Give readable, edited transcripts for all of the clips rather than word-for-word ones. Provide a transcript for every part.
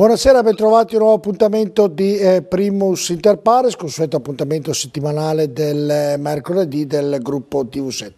Buonasera, bentrovati a un nuovo appuntamento di Primus Inter Pares, consueto appuntamento settimanale del mercoledì del gruppo TV7.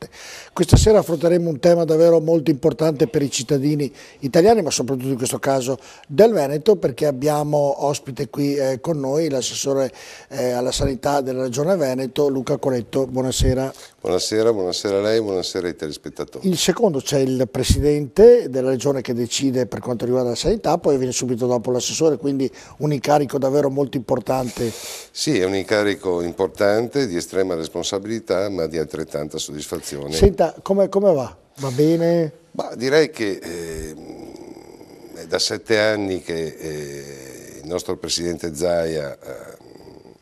Questa sera affronteremo un tema davvero molto importante per i cittadini italiani, ma soprattutto in questo caso del Veneto, perché abbiamo ospite qui con noi l'assessore alla sanità della Regione Veneto, Luca Coletto. Buonasera. Buonasera a lei, buonasera ai telespettatori. Il secondo c'è il presidente della regione che decide per quanto riguarda la sanità, poi viene subito dopo l'assessore, quindi un incarico davvero molto importante. Sì, è un incarico importante, di estrema responsabilità, ma di altrettanta soddisfazione. Senta, come va? Va bene? Ma direi che è da 7 anni che il nostro presidente Zaia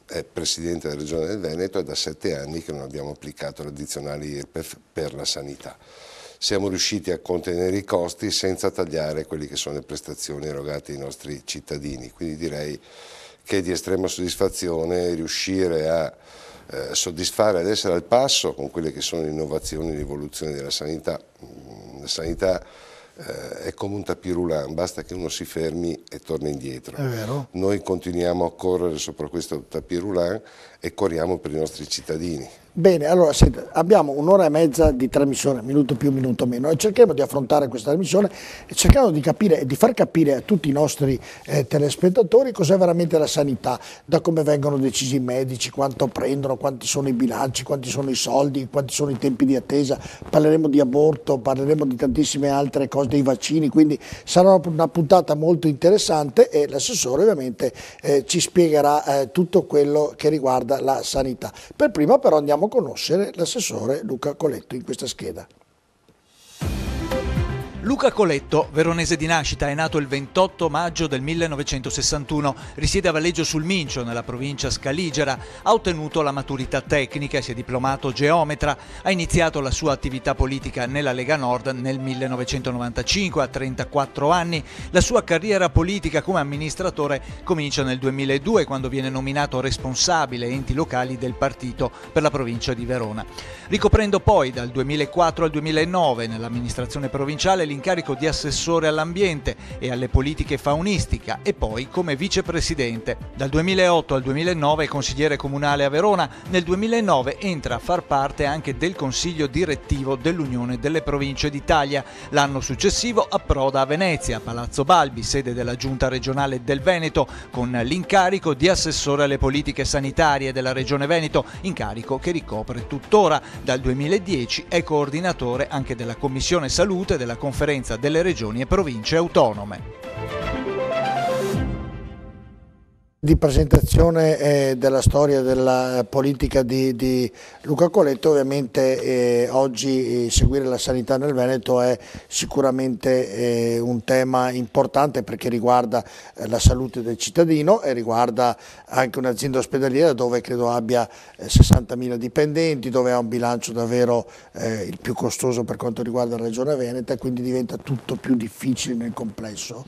è presidente della regione del Veneto, è da 7 anni che non abbiamo applicato l'addizionale IRPEF per la sanità. Siamo riusciti a contenere i costi senza tagliare quelle che sono le prestazioni erogate ai nostri cittadini, quindi direi che è di estrema soddisfazione riuscire a soddisfare, ad essere al passo con quelle che sono le innovazioni e le evoluzioni della sanità. La sanità è come un tapis roulant, basta che uno si fermi e torna indietro. È vero. Noi continuiamo a correre sopra questo tapis roulant e corriamo per i nostri cittadini. Bene, allora senta, abbiamo un'ora e mezza di trasmissione, minuto più, minuto meno, e cerchiamo di affrontare questa trasmissione e cercando di capire e di far capire a tutti i nostri telespettatori cos'è veramente la sanità, da come vengono decisi i medici, quanto prendono, quanti sono i bilanci, quanti sono i soldi, quanti sono i tempi di attesa. Parleremo di aborto, parleremo di tantissime altre cose, dei vaccini, quindi sarà una puntata molto interessante e l'assessore ovviamente ci spiegherà tutto quello che riguarda la sanità. Per prima però andiamo a conoscere l'assessore Luca Coletto in questa scheda. Luca Coletto, veronese di nascita, è nato il 28 maggio del 1961, risiede a Valleggio sul Mincio, nella provincia scaligera, ha ottenuto la maturità tecnica, si è diplomato geometra, ha iniziato la sua attività politica nella Lega Nord nel 1995, a 34 anni. La sua carriera politica come amministratore comincia nel 2002, quando viene nominato responsabile enti locali del partito per la provincia di Verona. Ricoprendo poi dal 2004 al 2009 nell'amministrazione provinciale l'incarico di assessore all'ambiente e alle politiche faunistiche e poi come vicepresidente. Dal 2008 al 2009 è consigliere comunale a Verona, nel 2009 entra a far parte anche del consiglio direttivo dell'Unione delle Province d'Italia. L'anno successivo approda a Venezia, a Palazzo Balbi, sede della Giunta regionale del Veneto, con l'incarico di assessore alle politiche sanitarie della Regione Veneto, incarico che ricopre tuttora. Dal 2010 è coordinatore anche della Commissione Salute della Conferenza delle Regioni e Province Autonome. Di presentazione della storia della politica di Luca Coletto, ovviamente oggi seguire la sanità nel Veneto è sicuramente un tema importante perché riguarda la salute del cittadino e riguarda anche un'azienda ospedaliera dove credo abbia 60.000 dipendenti, dove ha un bilancio davvero il più costoso per quanto riguarda la Regione Veneta e quindi diventa tutto più difficile nel complesso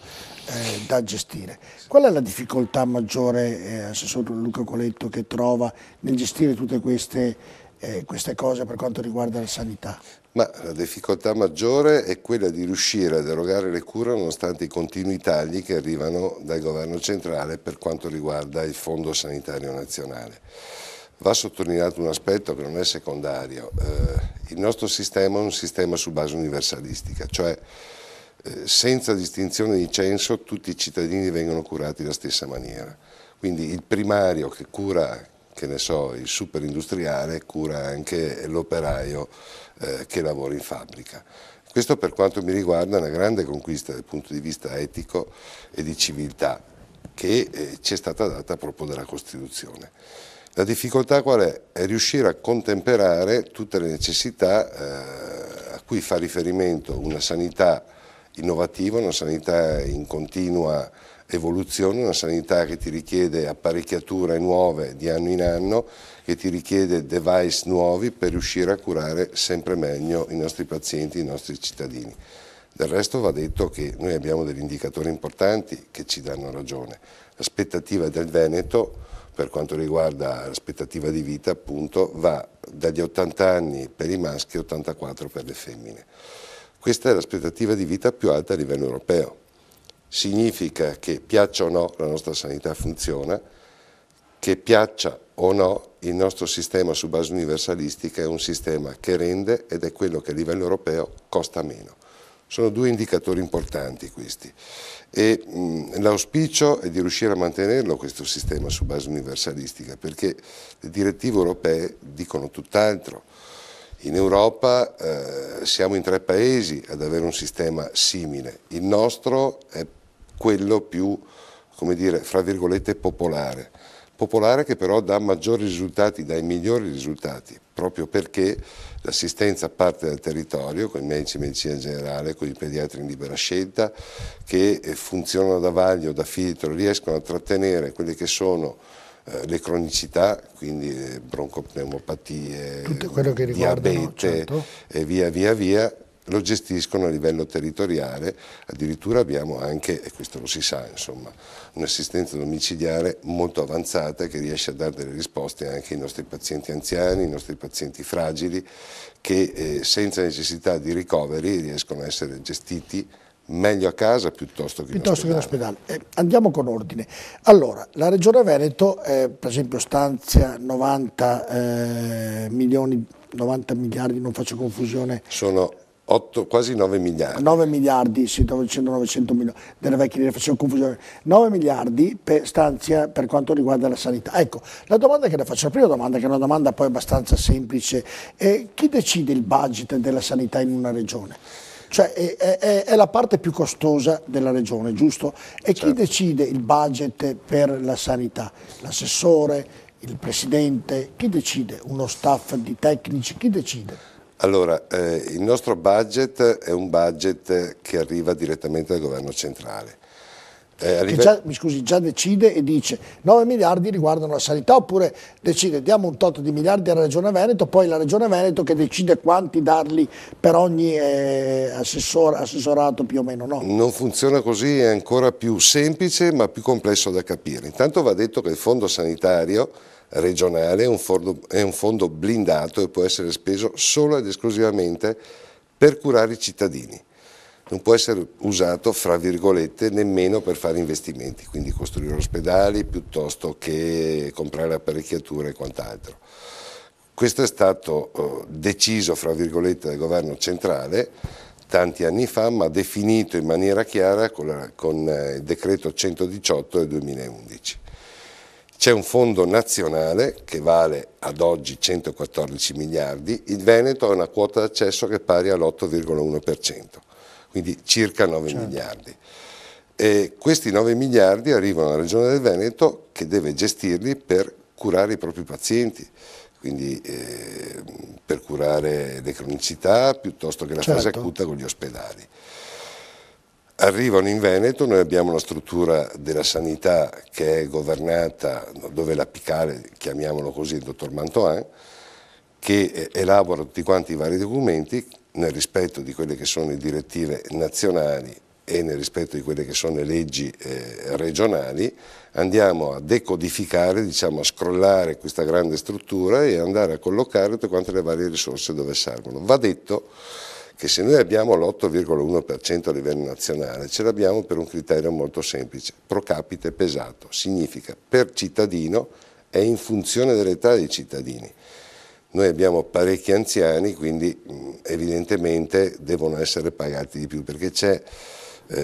da gestire. Qual è la difficoltà maggiore, assessore Luca Coletto, che trova nel gestire tutte queste cose per quanto riguarda la sanità? Ma la difficoltà maggiore è quella di riuscire ad erogare le cure nonostante i continui tagli che arrivano dal governo centrale per quanto riguarda il Fondo Sanitario Nazionale. Va sottolineato un aspetto che non è secondario. Il nostro sistema è un sistema su base universalistica, cioè senza distinzione di censo tutti i cittadini vengono curati alla stessa maniera. Quindi il primario che cura, che ne so, il superindustriale cura anche l'operaio che lavora in fabbrica. Questo per quanto mi riguarda è una grande conquista dal punto di vista etico e di civiltà che ci è stata data proprio dalla Costituzione. La difficoltà qual è? È riuscire a contemperare tutte le necessità a cui fa riferimento una sanità innovativa, una sanità in continua evoluzione, una sanità che ti richiede apparecchiature nuove di anno in anno, che ti richiede device nuovi per riuscire a curare sempre meglio i nostri pazienti, i nostri cittadini. Del resto va detto che noi abbiamo degli indicatori importanti che ci danno ragione. L'aspettativa del Veneto, per quanto riguarda l'aspettativa di vita, appunto, va dagli 80 anni per i maschi e 84 per le femmine. Questa è l'aspettativa di vita più alta a livello europeo. significa che piaccia o no la nostra sanità funziona, che piaccia o no il nostro sistema su base universalistica è un sistema che rende ed è quello che a livello europeo costa meno. Sono due indicatori importanti questi e l'auspicio è di riuscire a mantenerlo questo sistema su base universalistica, perché le direttive europee dicono tutt'altro. In Europa siamo in 3 paesi ad avere un sistema simile, il nostro è quello più, come dire, fra virgolette popolare che però dà maggiori risultati, dà i migliori risultati, proprio perché l'assistenza parte dal territorio, con i medici di medicina generale, con i pediatri in libera scelta, che funzionano da vaglio, da filtro, riescono a trattenere quelle che sono le cronicità, quindi broncopneumopatie, diabete, certo, e via, lo gestiscono a livello territoriale, addirittura abbiamo anche, e questo lo si sa, insomma, un'assistenza domiciliare molto avanzata che riesce a dare delle risposte anche ai nostri pazienti anziani, ai nostri pazienti fragili, che senza necessità di ricoveri riescono a essere gestiti meglio a casa piuttosto che in ospedale. Andiamo con ordine. Allora, la Regione Veneto, per esempio, stanzia 90 miliardi, non faccio confusione. Sono quasi 9 miliardi. 9 miliardi, sì, stavo dicendo 900 milioni, delle vecchie lire, facevo confusione. 9 miliardi stanzia per quanto riguarda la sanità. Ecco, la domanda che le faccio, la prima domanda, che è una domanda poi abbastanza semplice, è chi decide il budget della sanità in una regione? Cioè è la parte più costosa della regione, giusto? E chi decide il budget per la sanità? L'assessore, il presidente? Chi decide? Uno staff di tecnici? Chi decide? Allora, il nostro budget è un budget che arriva direttamente dal governo centrale. Mi scusi, già decide e dice 9 miliardi riguardano la sanità, oppure decide diamo un tot di miliardi alla Regione Veneto, poi la Regione Veneto che decide quanti darli per ogni assessorato più o meno, no? Non funziona così, è ancora più semplice ma più complesso da capire. Intanto va detto che il fondo sanitario regionale è un fondo blindato e può essere speso solo ed esclusivamente per curare i cittadini. Non può essere usato, fra virgolette, nemmeno per fare investimenti, quindi costruire ospedali piuttosto che comprare apparecchiature e quant'altro. Questo è stato deciso, fra virgolette, dal governo centrale tanti anni fa, ma definito in maniera chiara con il decreto 118 del 2011. C'è un fondo nazionale che vale ad oggi 114 miliardi, il Veneto ha una quota d'accesso che è pari all'8,1%. Quindi circa 9 miliardi. E questi 9 miliardi arrivano alla Regione del Veneto che deve gestirli per curare i propri pazienti, quindi per curare le cronicità piuttosto che la fase acuta con gli ospedali. Arrivano in Veneto, noi abbiamo una struttura della sanità che è governata, dove l'apicale, chiamiamolo così, il dottor Mantoan, che elabora tutti quanti i vari documenti nel rispetto di quelle che sono le direttive nazionali e nel rispetto di quelle che sono le leggi regionali. Andiamo a decodificare, diciamo a scrollare questa grande struttura e andare a collocare tutte quante le varie risorse dove servono. Va detto che se noi abbiamo l'8,1% a livello nazionale, ce l'abbiamo per un criterio molto semplice, pro capite pesato, significa per cittadino è in funzione dell'età dei cittadini. Noi abbiamo parecchi anziani, quindi evidentemente devono essere pagati di più, perché c'è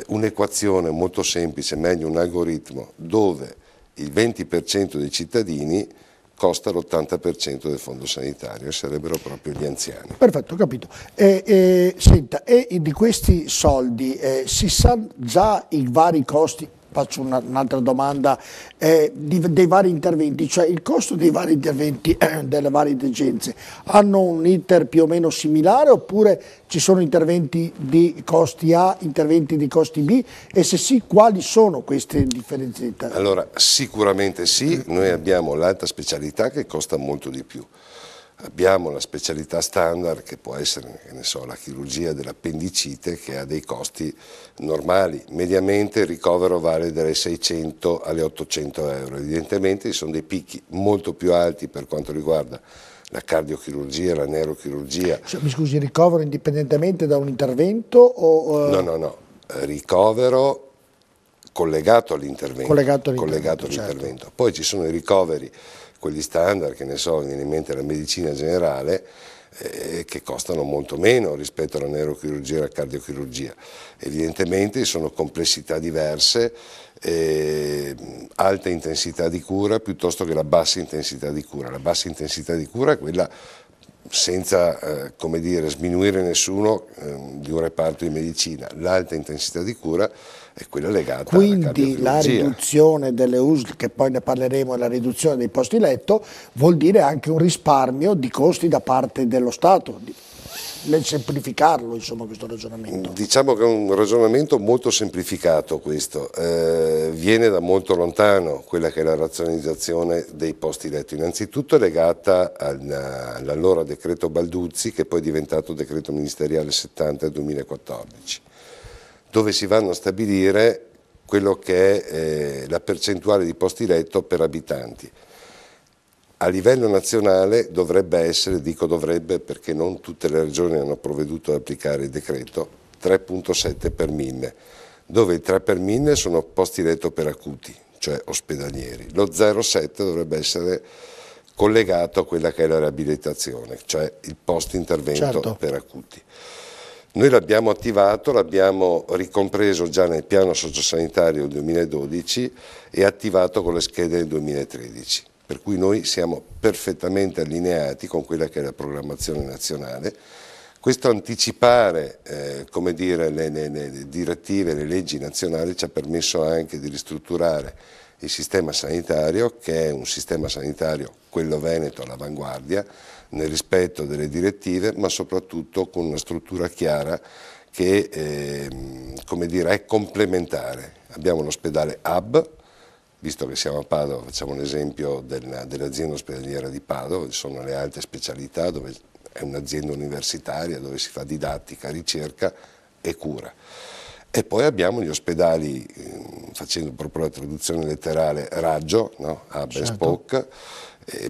un'equazione molto semplice, meglio un algoritmo, dove il 20% dei cittadini costa l'80% del fondo sanitario, e sarebbero proprio gli anziani. Perfetto, capito. Senta, e di questi soldi si sa già i vari costi? Faccio un'altra domanda, dei vari interventi, cioè il costo dei vari interventi delle varie degenze hanno un iter più o meno similare, oppure ci sono interventi di costi A, interventi di costi B, e se sì, quali sono queste differenze? Allora, sicuramente sì, noi abbiamo l'alta specialità che costa molto di più. Abbiamo la specialità standard che può essere, che ne so, la chirurgia dell'appendicite, che ha dei costi normali. Mediamente il ricovero vale dalle 600 alle 800 euro. Evidentemente ci sono dei picchi molto più alti per quanto riguarda la cardiochirurgia, la neurochirurgia. Mi scusi, ricovero indipendentemente da un intervento? O, No, ricovero collegato all'intervento. Certo. Poi ci sono i ricoveri, quelli standard, che ne so, viene in mente la medicina generale, che costano molto meno rispetto alla neurochirurgia e alla cardiochirurgia. Evidentemente sono complessità diverse, alta intensità di cura piuttosto che la bassa intensità di cura. La bassa intensità di cura è quella senza come dire, sminuire nessuno di un reparto di medicina. L'alta intensità di cura è quella legata alla cardiochirurgia. Quindi la riduzione delle USL, che poi ne parleremo, e la riduzione dei posti letto vuol dire anche un risparmio di costi da parte dello Stato, nel semplificarlo, insomma, questo ragionamento. Diciamo che è un ragionamento molto semplificato questo, viene da molto lontano quella che è la razionalizzazione dei posti letto. Innanzitutto è legata all'allora decreto Balduzzi, che poi è diventato decreto ministeriale 70 del 2014, dove si vanno a stabilire quello che è la percentuale di posti letto per abitanti. A livello nazionale dovrebbe essere, dico dovrebbe perché non tutte le regioni hanno provveduto ad applicare il decreto, 3,7 per 1000, dove il 3 per 1000 sono posti letto per acuti, cioè ospedalieri. Lo 0,7 dovrebbe essere collegato a quella che è la riabilitazione, cioè il post intervento per acuti. Noi l'abbiamo attivato, l'abbiamo ricompreso già nel piano sociosanitario 2012 e attivato con le schede del 2013. Per cui noi siamo perfettamente allineati con quella che è la programmazione nazionale. Questo anticipare come dire, le direttive, le leggi nazionali ci ha permesso anche di ristrutturare il sistema sanitario, che è un sistema sanitario, quello veneto, all'avanguardia, nel rispetto delle direttive, ma soprattutto con una struttura chiara che come dire, è complementare. Abbiamo l'ospedale hub, visto che siamo a Padova, facciamo l'esempio dell'azienda ospedaliera di Padova, dove sono le alte specialità, dove è un'azienda universitaria, dove si fa didattica, ricerca e cura. E poi abbiamo gli ospedali, facendo proprio la traduzione letterale, raggio, no? Hub e Spoke,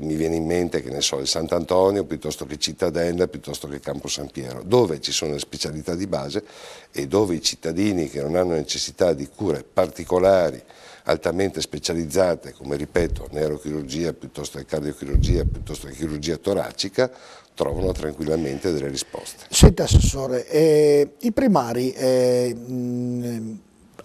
mi viene in mente, che ne so, il Sant'Antonio, piuttosto che Cittadella, piuttosto che Campo San Piero, dove ci sono le specialità di base e dove i cittadini che non hanno necessità di cure particolari, altamente specializzate, come ripeto, neurochirurgia, piuttosto che cardiochirurgia, piuttosto che chirurgia toracica, trovano tranquillamente delle risposte. Senta Assessore, i primari,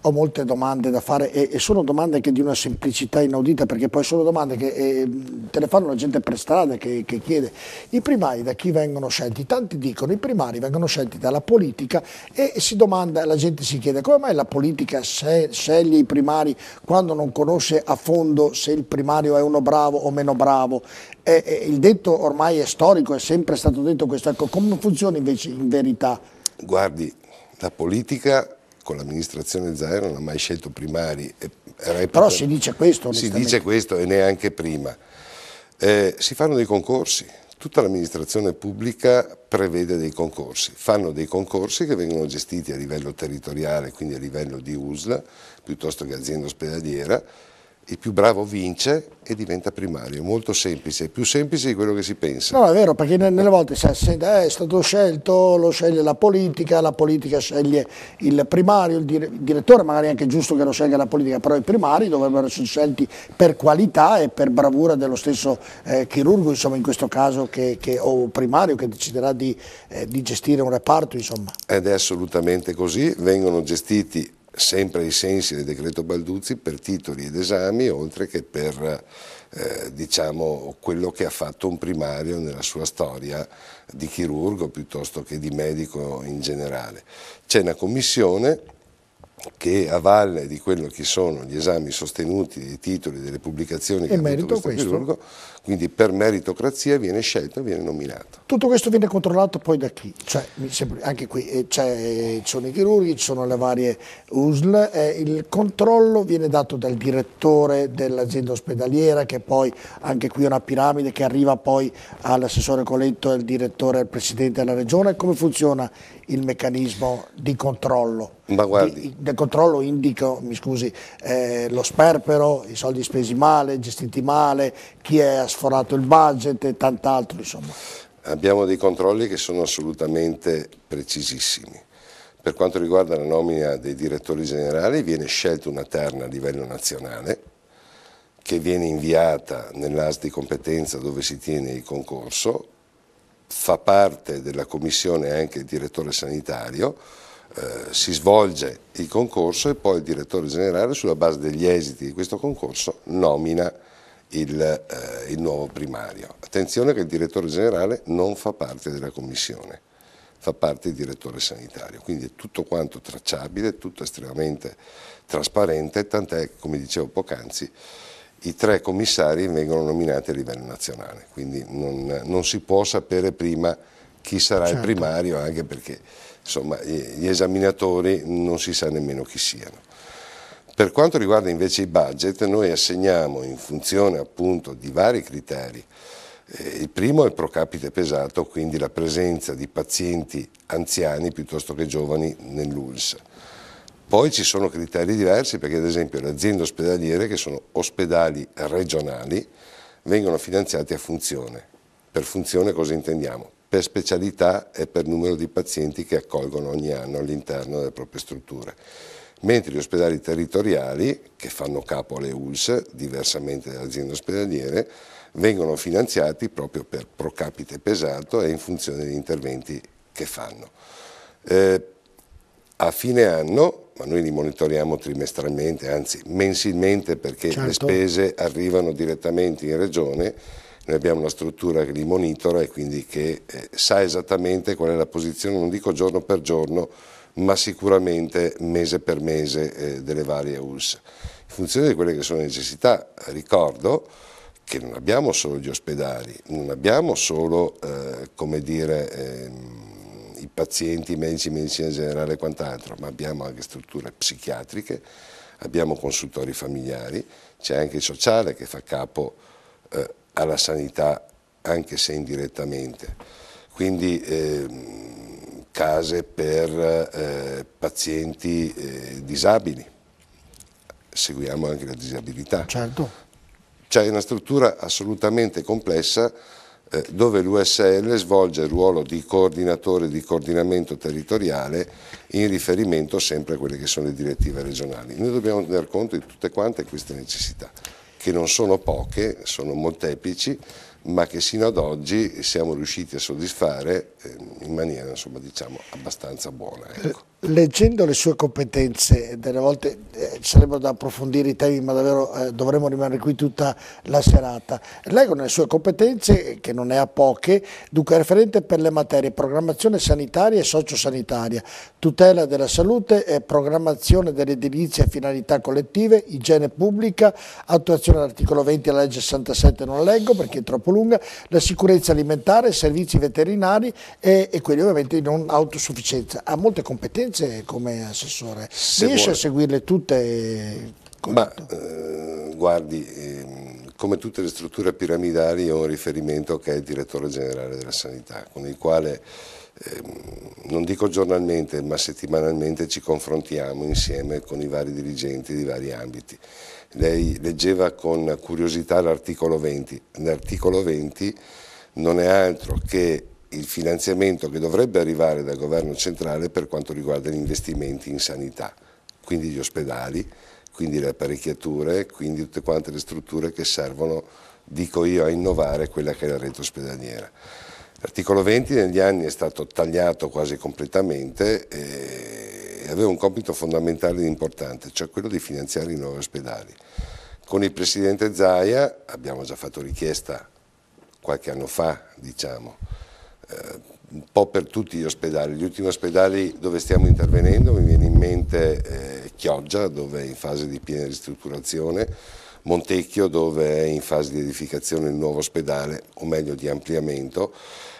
ho molte domande da fare e sono domande che di una semplicità inaudita, perché poi sono domande che te le fanno la gente per strada che chiede. I primari da chi vengono scelti? Tanti dicono i primari vengono scelti dalla politica e si domanda, la gente si chiede come mai la politica sceglie i primari quando non conosce a fondo se il primario è uno bravo o meno bravo. Il detto ormai è storico, è sempre stato detto questo. Come funziona invece in verità? Guardi, la politica con l'amministrazione Zaia non ha mai scelto primari. Però si dice questo, si dice questo e neanche prima. Si fanno dei concorsi, tutta l'amministrazione pubblica prevede dei concorsi, fanno dei concorsi che vengono gestiti a livello territoriale, quindi a livello di USL, piuttosto che azienda ospedaliera. Il più bravo vince e diventa primario, molto semplice, più semplice di quello che si pensa. No, è vero, perché nelle volte è stato scelto, lo sceglie la politica sceglie il primario, il direttore, magari è anche giusto che lo scelga la politica, però i primari dovrebbero essere scelti per qualità e per bravura dello stesso chirurgo, insomma, in questo caso, o primario che deciderà di gestire un reparto, insomma. Ed è assolutamente così, vengono gestiti sempre ai sensi del decreto Balduzzi per titoli ed esami, oltre che per diciamo, quello che ha fatto un primario nella sua storia di chirurgo piuttosto che di medico in generale. C'è una commissione che a valle di quello che sono gli esami sostenuti, dei titoli, delle pubblicazioni che ha avuto questo chirurgo, quindi per meritocrazia viene scelto e viene nominato. Tutto questo viene controllato poi da chi? Cioè, anche qui ci sono i chirurghi, ci sono le varie USL, il controllo viene dato dal direttore dell'azienda ospedaliera, che poi anche qui è una piramide che arriva poi all'assessore Coletto e al direttore e al presidente della regione. Come funziona il meccanismo di controllo? Ma guardi, del controllo indico, mi scusi, lo sperpero, i soldi spesi male, gestiti male, chi ha sforato il budget e tant'altro, insomma. Abbiamo dei controlli che sono assolutamente precisissimi. Per quanto riguarda la nomina dei direttori generali, viene scelta una terna a livello nazionale che viene inviata nell'ASL di competenza dove si tiene il concorso, fa parte della commissione anche il direttore sanitario, si svolge il concorso e poi il direttore generale, sulla base degli esiti di questo concorso, nomina il nuovo primario. Attenzione che il direttore generale non fa parte della commissione, fa parte il direttore sanitario, quindi è tutto quanto tracciabile, tutto estremamente trasparente, tant'è che, come dicevo poc'anzi, i 3 commissari vengono nominati a livello nazionale, quindi non si può sapere prima chi sarà il primario, anche perché insomma, gli esaminatori non si sa nemmeno chi siano. Per quanto riguarda invece i budget, noi assegniamo in funzione appunto di vari criteri. Il primo è il pro capite pesato, quindi la presenza di pazienti anziani piuttosto che giovani nell'ULSS. Poi ci sono criteri diversi perché ad esempio le aziende ospedaliere, che sono ospedali regionali, vengono finanziati a funzione. Per funzione cosa intendiamo? Per specialità e per numero di pazienti che accolgono ogni anno all'interno delle proprie strutture. Mentre gli ospedali territoriali, che fanno capo alle ULSS, diversamente dalle aziende ospedaliere, vengono finanziati proprio per pro capite pesato e in funzione degli interventi che fanno. A fine anno, ma noi li monitoriamo trimestralmente, anzi mensilmente, perché le spese arrivano direttamente in regione, noi abbiamo una struttura che li monitora e quindi che sa esattamente qual è la posizione, non dico giorno per giorno, ma sicuramente mese per mese delle varie ULSS. In funzione di quelle che sono le necessità, ricordo che non abbiamo solo gli ospedali, non abbiamo solo, come dire, i pazienti, i medici, medicina generale e quant'altro, ma abbiamo anche strutture psichiatriche, abbiamo consultori familiari, c'è anche il sociale che fa capo alla sanità anche se indirettamente, quindi case per pazienti disabili, seguiamo anche la disabilità. Certo. C'è una struttura assolutamente complessa dove l'USL svolge il ruolo di coordinatore di coordinamento territoriale in riferimento sempre a quelle che sono le direttive regionali. Noi dobbiamo tener conto di tutte quante queste necessità, che non sono poche, sono molteplici, ma che sino ad oggi siamo riusciti a soddisfare in maniera, insomma, diciamo, abbastanza buona. Ecco. Leggendo le sue competenze, delle volte sarebbero da approfondire i temi, ma davvero dovremmo rimanere qui tutta la serata. Leggo nelle sue competenze, che non ne ha poche, dunque referente per le materie programmazione sanitaria e sociosanitaria, tutela della salute e programmazione dell'edilizia e finalità collettive, igiene pubblica, attuazione dell'articolo 20 della legge 67, non leggo perché è troppo lunga, la sicurezza alimentare, servizi veterinari e quelli ovviamente di non autosufficienza. Ha molte competenze come assessore, riesce a seguirle tutte? Ma guardi, come tutte le strutture piramidali ho un riferimento che è il direttore generale della sanità, con il quale non dico giornalmente ma settimanalmente ci confrontiamo insieme con i vari dirigenti di vari ambiti. Lei leggeva con curiosità l'articolo 20, l'articolo 20 non è altro che il finanziamento che dovrebbe arrivare dal governo centrale per quanto riguarda gli investimenti in sanità, quindi gli ospedali, quindi le apparecchiature, quindi tutte quante le strutture che servono, dico io, a innovare quella che è la rete ospedaliera. L'articolo 20 negli anni è stato tagliato quasi completamente e aveva un compito fondamentale ed importante, cioè quello di finanziare i nuovi ospedali. Con il Presidente Zaia abbiamo già fatto richiesta qualche anno fa, diciamo, un po' per tutti gli ospedali. Gli ultimi ospedali dove stiamo intervenendo, mi viene in mente Chioggia, dove è in fase di piena ristrutturazione, Montecchio, dove è in fase di edificazione il nuovo ospedale, o meglio di ampliamento,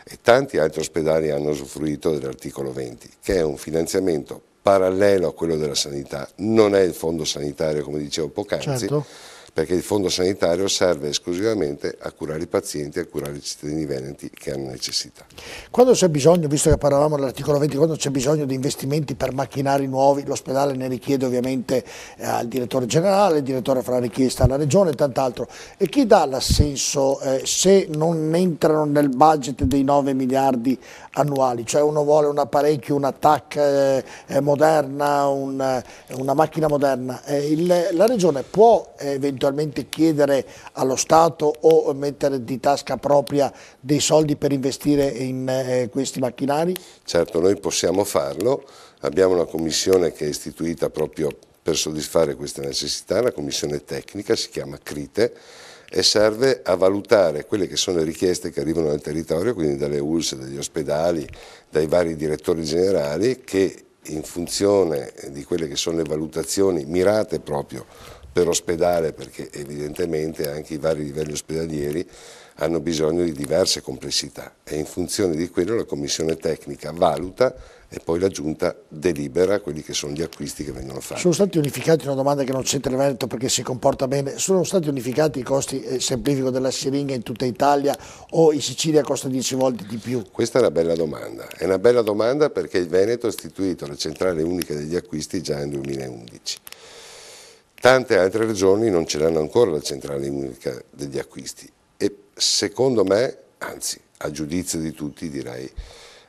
e tanti altri ospedali hanno usufruito dell'articolo 20, che è un finanziamento parallelo a quello della sanità, non è il fondo sanitario come dicevo poc'anzi, perché il fondo sanitario serve esclusivamente a curare i pazienti, a curare i cittadini veneti che hanno necessità. Quando c'è bisogno, visto che parlavamo dell'articolo 20, quando c'è bisogno di investimenti per macchinari nuovi, l'ospedale ne richiede ovviamente al direttore generale, il direttore farà richiesta alla regione e tant'altro. E chi dà l'assenso se non entrano nel budget dei 9 miliardi annuali? Cioè uno vuole un apparecchio, una TAC moderna, una macchina moderna. La regione può eventualmente chiedere allo Stato o mettere di tasca propria dei soldi per investire in questi macchinari? Certo, noi possiamo farlo, abbiamo una commissione che è istituita proprio per soddisfare queste necessità, una commissione tecnica, si chiama CRITE, e serve a valutare quelle che sono le richieste che arrivano dal territorio, quindi dalle ULSS, dagli ospedali, dai vari direttori generali, che in funzione di quelle che sono le valutazioni mirate proprio per ospedale, perché evidentemente anche i vari livelli ospedalieri hanno bisogno di diverse complessità, e in funzione di quello la commissione tecnica valuta e poi la giunta delibera quelli che sono gli acquisti che vengono fatti. Sono stati unificati, una domanda che non c'entra il Veneto perché si comporta bene, sono stati unificati i costi, semplifico, della siringa in tutta Italia, o in Sicilia costa 10 volte di più? Questa è una bella domanda perché il Veneto ha istituito la centrale unica degli acquisti già nel 2011. Tante altre regioni non ce l'hanno ancora la centrale unica degli acquisti e secondo me, anzi a giudizio di tutti direi,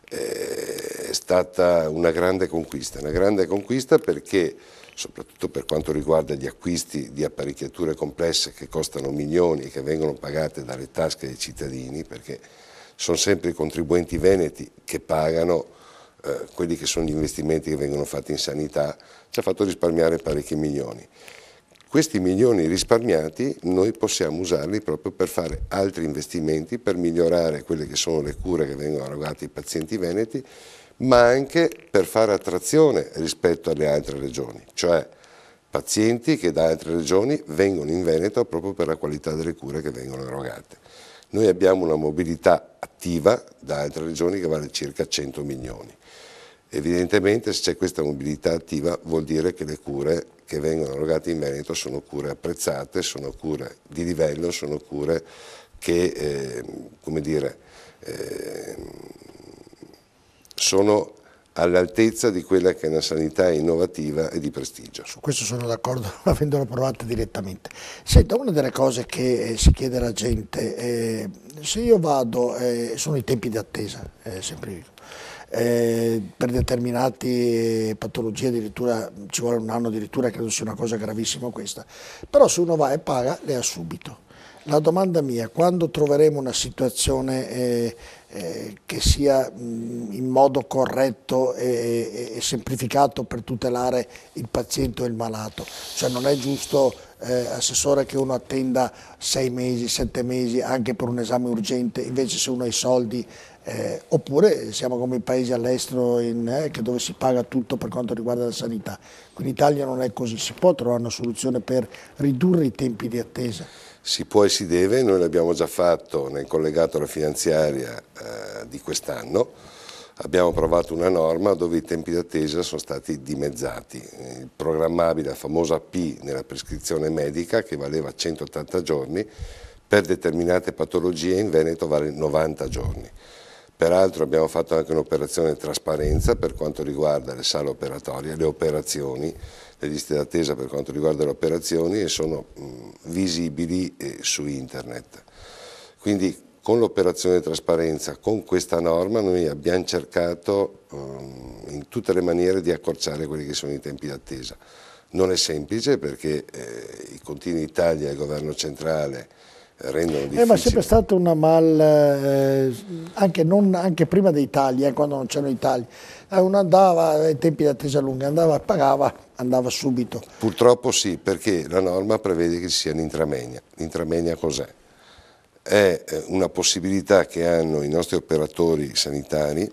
è stata una grande conquista perché soprattutto per quanto riguarda gli acquisti di apparecchiature complesse che costano milioni e che vengono pagate dalle tasche dei cittadini, perché sono sempre i contribuenti veneti che pagano quelli che sono gli investimenti che vengono fatti in sanità, ci ha fatto risparmiare parecchi milioni. Questi milioni risparmiati noi possiamo usarli proprio per fare altri investimenti, per migliorare quelle che sono le cure che vengono erogate ai pazienti veneti, ma anche per fare attrazione rispetto alle altre regioni, cioè pazienti che da altre regioni vengono in Veneto proprio per la qualità delle cure che vengono erogate. Noi abbiamo una mobilità attiva da altre regioni che vale circa 100 milioni. Evidentemente se c'è questa mobilità attiva vuol dire che le cure che vengono erogate in Veneto sono cure apprezzate, sono cure di livello, sono cure che sono all'altezza di quella che è una sanità innovativa e di prestigio. Su questo sono d'accordo, avendolo provata direttamente. Senta, una delle cose che si chiede alla gente, se io vado, sono i tempi di attesa, semplifico. Per determinate patologie addirittura ci vuole un anno, addirittura credo sia una cosa gravissima questa, però se uno va e paga le ha subito. La domanda mia, quando troveremo una situazione che sia in modo corretto e semplificato per tutelare il paziente o il malato? Cioè non è giusto, Assessore, che uno attenda 6 mesi, 7 mesi anche per un esame urgente, invece se uno ha i soldi, oppure siamo come i paesi all'estero dove si paga tutto per quanto riguarda la sanità. Qui in Italia non è così, si può trovare una soluzione per ridurre i tempi di attesa? Si può e si deve, noi l'abbiamo già fatto nel collegato alla finanziaria di quest'anno, abbiamo approvato una norma dove i tempi di attesa sono stati dimezzati, il programmabile, la famosa P nella prescrizione medica che valeva 180 giorni, per determinate patologie in Veneto vale 90 giorni. Peraltro abbiamo fatto anche un'operazione di trasparenza per quanto riguarda le sale operatorie, le operazioni, le liste d'attesa per quanto riguarda le operazioni e sono visibili su internet. Quindi con l'operazione di trasparenza, con questa norma noi abbiamo cercato in tutte le maniere di accorciare quelli che sono i tempi d'attesa. Non è semplice perché i continui tagli al governo centrale rendono difficile. Ma è sempre stato una anche prima dei tagli, quando non c'erano i tagli, uno andava ai tempi di attesa lunghi, andava, pagava, andava subito. Purtroppo sì, perché la norma prevede che ci sia l'intramenia. L'intramenia cos'è? È una possibilità che hanno i nostri operatori sanitari,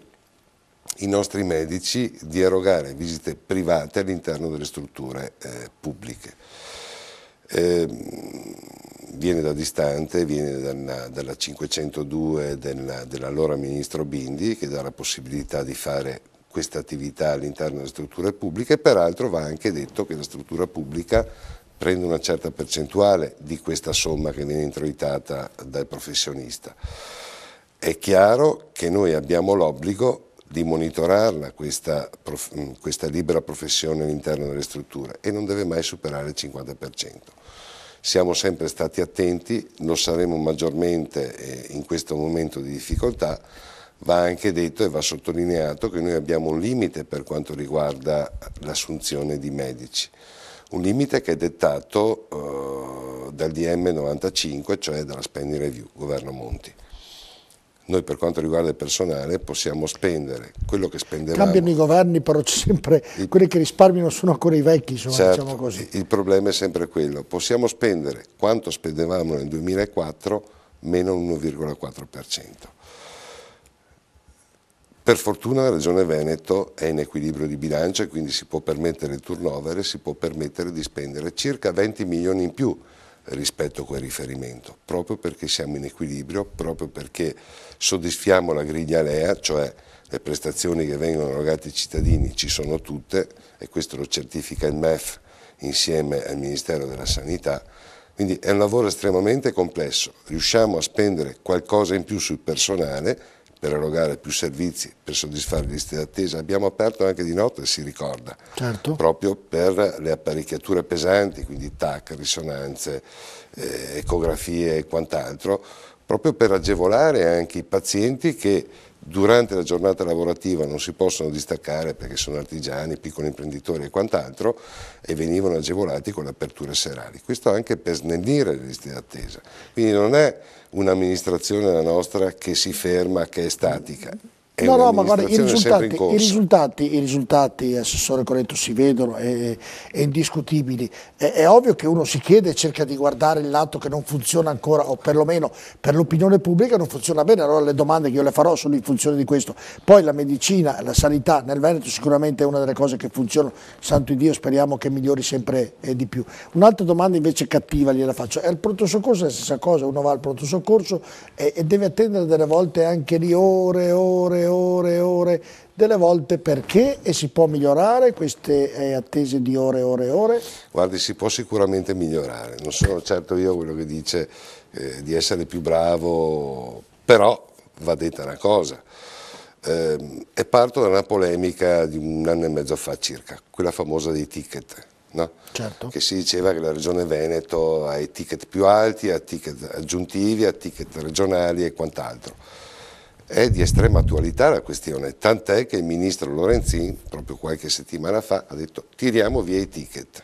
i nostri medici, di erogare visite private all'interno delle strutture pubbliche. Viene da distante, viene dalla 502 dell'allora ministro Bindi, che dà la possibilità di fare questa attività all'interno delle strutture pubbliche. Peraltro va anche detto che la struttura pubblica prende una certa percentuale di questa somma che viene introitata dal professionista. È chiaro che noi abbiamo l'obbligo di monitorarla questa libera professione all'interno delle strutture e non deve mai superare il 50%. Siamo sempre stati attenti, lo saremo maggiormente in questo momento di difficoltà. Va anche detto e va sottolineato che noi abbiamo un limite per quanto riguarda l'assunzione di medici, un limite che è dettato dal DM 95, cioè dalla spending review, governo Monti. Noi per quanto riguarda il personale possiamo spendere quello che spendevamo. Cambiano i governi, però c'è sempre quelli che risparmiano sono ancora i vecchi, insomma, certo, diciamo così. Il problema è sempre quello, possiamo spendere quanto spendevamo nel 2004 meno l'1,4%. Per fortuna la Regione Veneto è in equilibrio di bilancio e quindi si può permettere il turnover e si può permettere di spendere circa 20 milioni in più rispetto a quel riferimento, proprio perché siamo in equilibrio, proprio perché soddisfiamo la griglia LEA, cioè le prestazioni che vengono erogate ai cittadini ci sono tutte e questo lo certifica il MEF insieme al Ministero della Sanità, quindi è un lavoro estremamente complesso, riusciamo a spendere qualcosa in più sul personale per erogare più servizi, per soddisfare le liste d'attesa. Abbiamo aperto anche di notte, si ricorda, certo, proprio per le apparecchiature pesanti, quindi TAC, risonanze, ecografie e quant'altro, proprio per agevolare anche i pazienti che durante la giornata lavorativa non si possono distaccare perché sono artigiani, piccoli imprenditori e quant'altro e venivano agevolati con le aperture serali. Questo anche per snellire le liste d'attesa. Quindi non è un'amministrazione la nostra che si ferma, che è statica. No, ma guarda, i risultati, Assessore Coletto, si vedono, è indiscutibili. È ovvio che uno si chiede e cerca di guardare il lato che non funziona ancora, o perlomeno per l'opinione pubblica non funziona bene, allora le domande che io le farò sono in funzione di questo. Poi la medicina, la sanità nel Veneto sicuramente è una delle cose che funzionano, santo Dio, speriamo che migliori sempre di più. Un'altra domanda invece cattiva gliela faccio, è il pronto soccorso è la stessa cosa, uno va al pronto soccorso e deve attendere delle volte anche di ore, delle volte perché, e si può migliorare queste attese di ore? Guardi, si può sicuramente migliorare, non sono certo io quello che dice di essere più bravo, però va detta una cosa, e parto da una polemica di 1 anno e mezzo fa circa, quella famosa dei ticket. No? Certo. Che si diceva che la Regione Veneto ha i ticket più alti, ha ticket aggiuntivi, ha ticket regionali e quant'altro. È di estrema attualità la questione, tant'è che il ministro Lorenzin, proprio qualche settimana fa, ha detto tiriamo via i ticket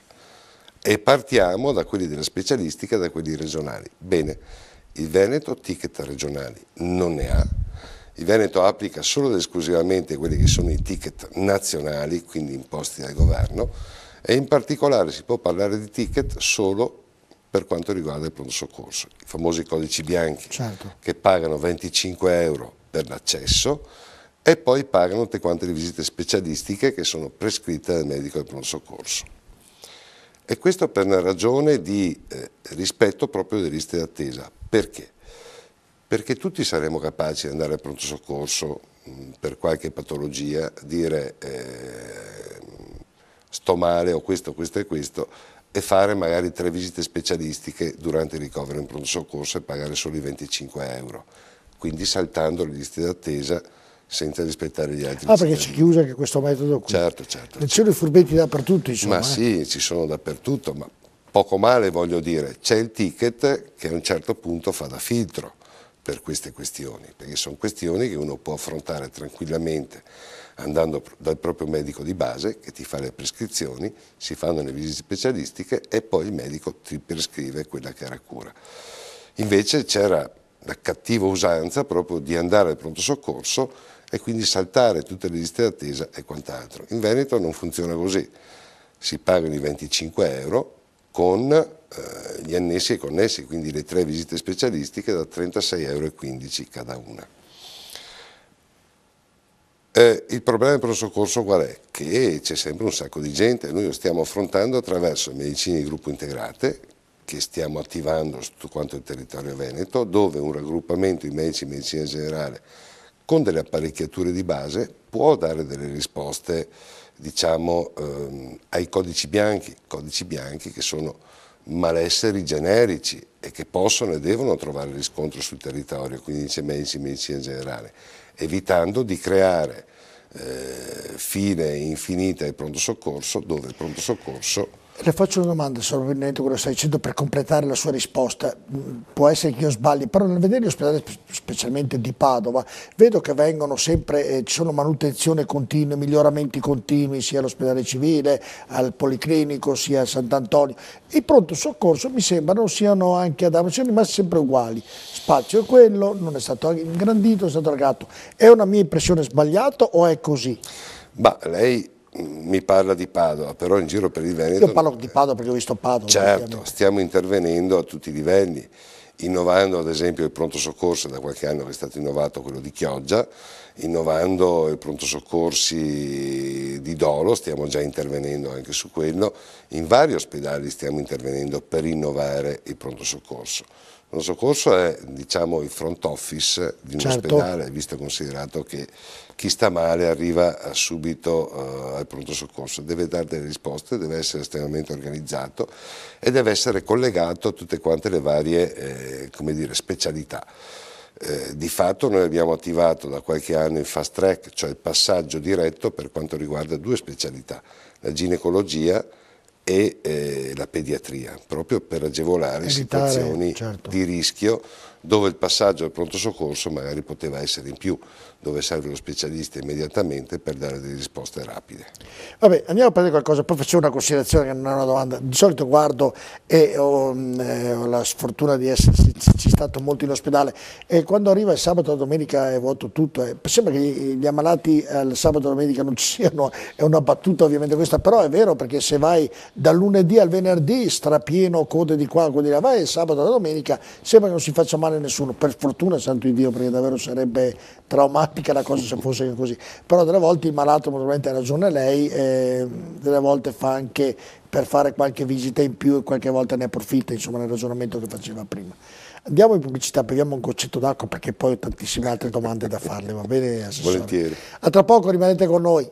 e partiamo da quelli della specialistica, da quelli regionali. Bene, il Veneto ticket regionali non ne ha, il Veneto applica solo ed esclusivamente quelli che sono i ticket nazionali, quindi imposti dal governo, e in particolare si può parlare di ticket solo per quanto riguarda il pronto soccorso, i famosi codici bianchi, certo, che pagano 25 euro per l'accesso e poi pagano tutte quante le visite specialistiche che sono prescritte dal medico del pronto soccorso. E questo per una ragione di rispetto proprio delle liste d'attesa. Perché? Perché tutti saremo capaci di andare al pronto soccorso per qualche patologia, dire sto male o questo e questo, e fare magari 3 visite specialistiche durante il ricovero in pronto soccorso e pagare solo i 25 euro, quindi saltando le liste d'attesa senza rispettare gli altri. Perché c'è chi usa anche questo metodo qui. Certo. Ci sono i furbetti dappertutto, insomma. Ma sì, ci sono dappertutto, ma poco male voglio dire, c'è il ticket che a un certo punto fa da filtro per queste questioni, perché sono questioni che uno può affrontare tranquillamente andando dal proprio medico di base che ti fa le prescrizioni, si fanno le visite specialistiche e poi il medico ti prescrive quella che era cura. Invece c'era la cattiva usanza proprio di andare al pronto soccorso e quindi saltare tutte le liste d'attesa e quant'altro. In Veneto non funziona così, si pagano i 25 euro con gli annessi e connessi, quindi le 3 visite specialistiche da 36,15 euro cada una. Il problema del pronto soccorso qual è? Che c'è sempre un sacco di gente, noi lo stiamo affrontando attraverso medicine di gruppo integrate che stiamo attivando su tutto quanto il territorio veneto, dove un raggruppamento di medici di medicina generale con delle apparecchiature di base può dare delle risposte, diciamo, ai codici bianchi che sono malesseri generici e che possono e devono trovare riscontro sul territorio, quindi in medicina generale, evitando di creare file infinite al pronto soccorso, dove il pronto soccorso... Le faccio una domanda, solamente quello che stai dicendo, per completare la sua risposta. Può essere che io sbagli, però nel vedere gli ospedali, specialmente di Padova, vedo che vengono sempre, ci sono manutenzioni continue, miglioramenti continui, sia all'ospedale civile, al Policlinico, sia a Sant'Antonio. I pronto soccorso mi sembrano siano anche ad Amo, siano rimasti sempre uguali. Spazio è quello, non è stato ingrandito, è stato allargato. È una mia impressione sbagliata o è così? Ma lei mi parla di Padova, però in giro per il Veneto... Io parlo di Padova perché ho visto Padova. Certo, stiamo intervenendo a tutti i livelli, innovando ad esempio il pronto soccorso, da qualche anno che è stato innovato quello di Chioggia, innovando il pronto soccorsi di Dolo, stiamo già intervenendo anche su quello, in vari ospedali stiamo intervenendo per innovare il pronto soccorso. Il pronto soccorso è, diciamo, il front office di un ospedale, visto e considerato che chi sta male arriva subito al pronto soccorso, deve dare delle risposte, deve essere estremamente organizzato e deve essere collegato a tutte quante le varie come dire, specialità. Di fatto noi abbiamo attivato da qualche anno il fast track, cioè il passaggio diretto per quanto riguarda due specialità, la ginecologia e la pediatria, proprio per agevolare situazioni di rischio dove il passaggio al pronto soccorso magari poteva essere in più, dove serve lo specialista immediatamente per dare delle risposte rapide. Vabbè, andiamo a prendere qualcosa, poi faccio una considerazione che non è una domanda. Di solito guardo e ho la sfortuna di esserci stato molto in ospedale e quando arriva il sabato e la domenica è vuoto tutto. Sembra che gli ammalati il sabato e la domenica non ci siano, è una battuta ovviamente questa, però è vero perché se vai dal lunedì al venerdì strapieno, code di qua, code di là, vai il sabato e la domenica sembra che non si faccia male a nessuno, per fortuna santo di Dio, perché davvero sarebbe traumatica la cosa se fosse così, però delle volte il malato, probabilmente ha ragione lei, delle volte fa anche per fare qualche visita in più e qualche volta ne approfitta, insomma, nel ragionamento che faceva prima. Andiamo in pubblicità, beviamo un goccetto d'acqua perché poi ho tantissime altre domande da farle, va bene, Assessore? Volentieri. A tra poco, rimanete con noi.